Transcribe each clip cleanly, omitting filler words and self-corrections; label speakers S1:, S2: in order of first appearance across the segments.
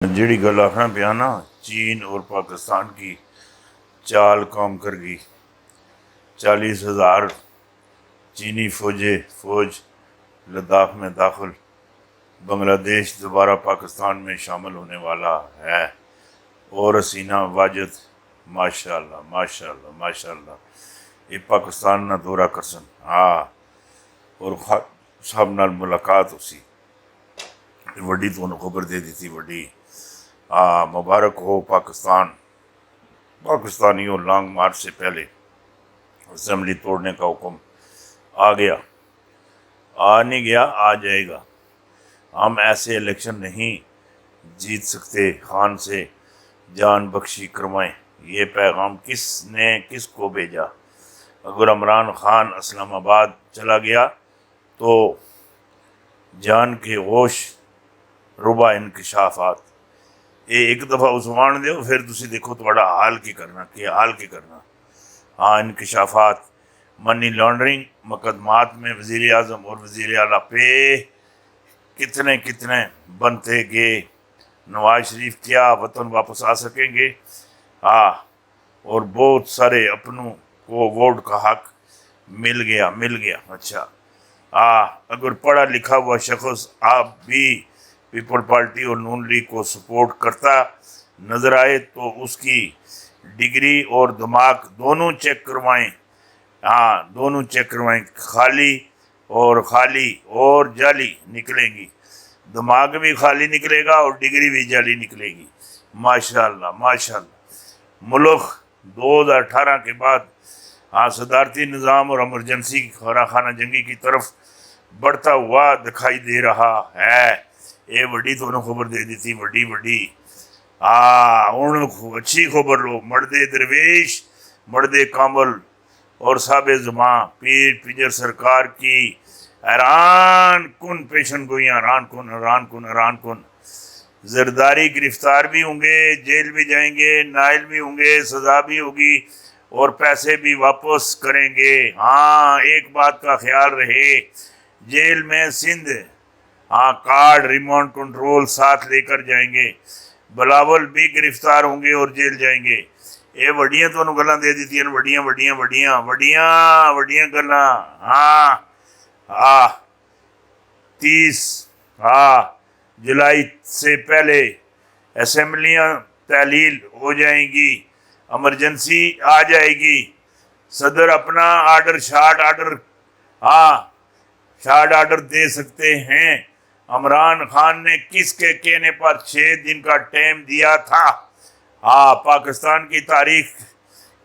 S1: جیڑی گل آخنا پیا نا، چین اور پاکستان کی چال کام کر گئی۔ 40,000 چینی فوج لداخ میں داخل، بنگلہ دیش دوبارہ پاکستان میں شامل ہونے والا ہے۔ اور حسینہ واجد ماشاء اللہ ماشاء اللہ ماشاء اللہ یہ پاکستان نہ دورہ کرسن اور صاحب نال ملاقات ہو سی وڈی تو خبر دے دی تھی وڈی۔ مبارک ہو پاکستانیوں، لانگ مارچ سے پہلے اسمبلی توڑنے کا حکم آ گیا، نہیں گیا، آ جائے گا۔ ہم ایسے الیکشن نہیں جیت سکتے، خان سے جان بخشی کروائیں۔ یہ پیغام کس نے کس کو بھیجا؟ اگر عمران خان اسلام آباد چلا گیا تو جان کے ہوش ربا انکشافات۔ ایک دفعہ عثمان دیو پھر تسی دیکھو تھوڑا حال کی کرنا۔ انکشافات، منی لانڈرنگ مقدمات میں وزیر اعظم اور وزیر اعلیٰ پہ کتنے بنتے گئے۔ نواز شریف کیا وطن واپس آ سکیں گے؟ اور بہت سارے اپنوں کو ووٹ کا حق مل گیا۔ اچھا، اگر پڑھا لکھا ہوا شخص آپ بھی پیپل پارٹی اور نون لیگ کو سپورٹ کرتا نظر آئے تو اس کی ڈگری اور دماغ دونوں چیک کروائیں۔ خالی اور جعلی نکلیں گی۔ دماغ بھی خالی نکلے گا اور ڈگری بھی جعلی نکلے گی۔ ماشاءاللہ ماشاءاللہ۔ ملک 2018 کے بعد صدارتی نظام اور ایمرجنسی خانہ جنگی کی طرف بڑھتا ہوا دکھائی دے رہا ہے۔ یہ وڈی تو انہوں خبر دے دی تھی، وڈی اچھی خبر لو۔ مرد درویش، مرد کامل اور صاحب زماں پیر پنجر سرکار کی حیران کن پیشن گوئیاں، حیران کن۔ زرداری گرفتار بھی ہوں گے، جیل بھی جائیں گے، نائل بھی ہوں گے، سزا بھی ہوگی اور پیسے بھی واپس کریں گے۔ ایک بات کا خیال رہے، جیل میں سندھ کارڈ ریمانڈ کنٹرول ساتھ لے کر جائیں گے۔ بلاول بھی گرفتار ہوں گے اور جیل جائیں گے۔ یہ وڈیاں تو انہوں گلاں دے دیتی ہیں، وڈیاں گلاں۔ 30 جولائی سے پہلے اسمبلیاں تحلیل ہو جائیں گی، ایمرجنسی آ جائے گی۔ صدر اپنا شارٹ آرڈر دے سکتے ہیں۔ عمران خان نے کس کے کہنے پر 6 دن کا ٹائم دیا تھا؟ پاکستان کی تاریخ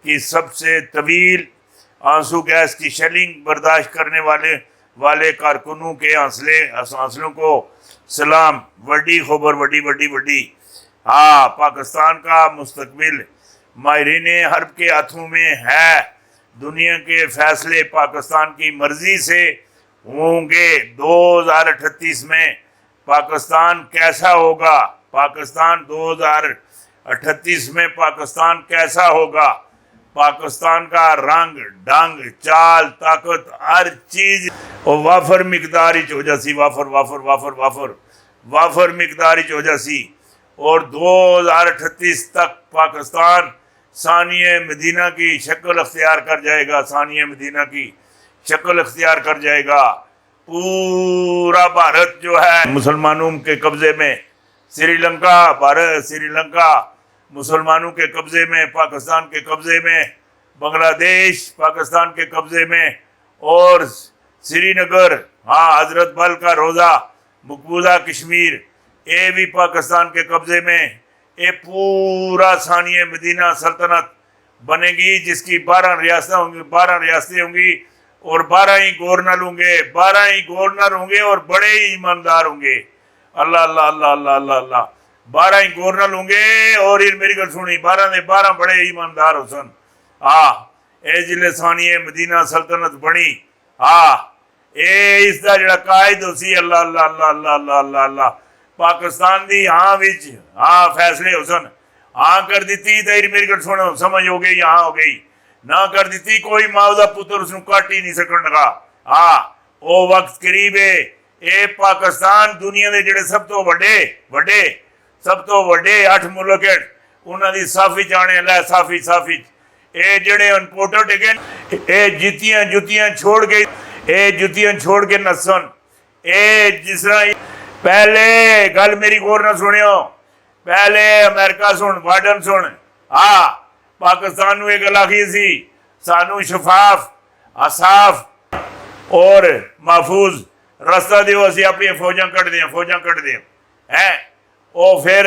S1: کی سب سے طویل آنسو گیس کی شیلنگ برداشت کرنے والے کارکنوں کے حوصلوں کو سلام۔ وڈی خبر، وڈی۔ پاکستان کا مستقبل ماہرین حرب کے ہاتھوں میں ہے۔ دنیا کے فیصلے پاکستان کی مرضی سے ہوں گے۔ 2038 میں پاکستان کیسا ہوگا؟ 2038 میں پاکستان کیسا ہوگا؟ پاکستان کا رنگ ڈنگ چال طاقت ہر چیز اور وافر مقدار ہو جاسی، وافر مقدار ہو جاسی۔ اور 2038 تک پاکستان ثانیہ مدینہ کی شکل اختیار کر جائے گا۔ پورا بھارت جو ہے مسلمانوں کے قبضے میں، سری لنکا مسلمانوں کے قبضے میں، پاکستان کے قبضے میں، بنگلہ دیش پاکستان کے قبضے میں، اور سری نگر حضرت بل کا روزہ مقبوضہ کشمیر یہ بھی پاکستان کے قبضے میں۔ یہ پورا ثانیہ مدینہ سلطنت بنے گی جس کی 12 ریاستیں ہوں گی اور 12 ہی گورنر ہوں گے اور بڑے ہی ایماندار ہوں گے۔ اللہ 12 ہی گورنر ہوں گے اور میری گل سنی 12 بڑے ایماندار ہو سن۔ اے جلے ثانیہ مدینہ سلطنت بنی، اس دا جڑا قائد ہو سی اللہ پاکستان دی فیصلے ہو سن۔ کر دیتی تو میری گل سنو، سمجھ ہو گئی، ہو گئی۔ نہ کر دیتی کوئی ماں دا پتر اس نے کٹ ہی نہیں سکن لگا۔ وہ وقت قریب ہے۔ اے پاکستان دنیا دے جڑے سب تو وڈے ਸਭ ਤੋਂ ਵੱਡੇ 8 ਮੁਲਕ ਉਹਨਾਂ ਦੀ ਸਫ਼ ਵਿੱਚ ਆਣੇ ਲੈ ਸਾਫੀ ਸਾਫੀ ਇਹ ਜਿਹੜੇ ਇੰਪੋਰਟਡ ਹੈਗੇ ਇਹ ਜੁੱਤੀਆਂ ਛੋੜ ਕੇ ਨੱਸਣ ਇਹ ਜਿਸ ਤਰ੍ਹਾਂ ਪਹਿਲੇ ਗੱਲ ਮੇਰੀ ਗੌਰ ਨਾਲ ਸੁਣਿਓ ਪਹਿਲੇ ਅਮਰੀਕਾ ਸੁਣ ਵਾਰਡਨ ਸੁਣ ਪਾਕਿਸਤਾਨ ਨੂੰ ਇਹ ਗੱਲ ਆਖੀ ਸੀ ਸਾਨੂੰ ਸ਼ਫਾਫ ਅਸਾਫ ਔਰ ਮਹਫੂਜ਼ ਰਸਤਾ ਦਿਓ ਅਸੀਂ ਆਪਣੀਆਂ ਫੌਜਾਂ ਕੱਢਦੇ ਹਾਂ ਹੈ ਉਹ ਫਿਰ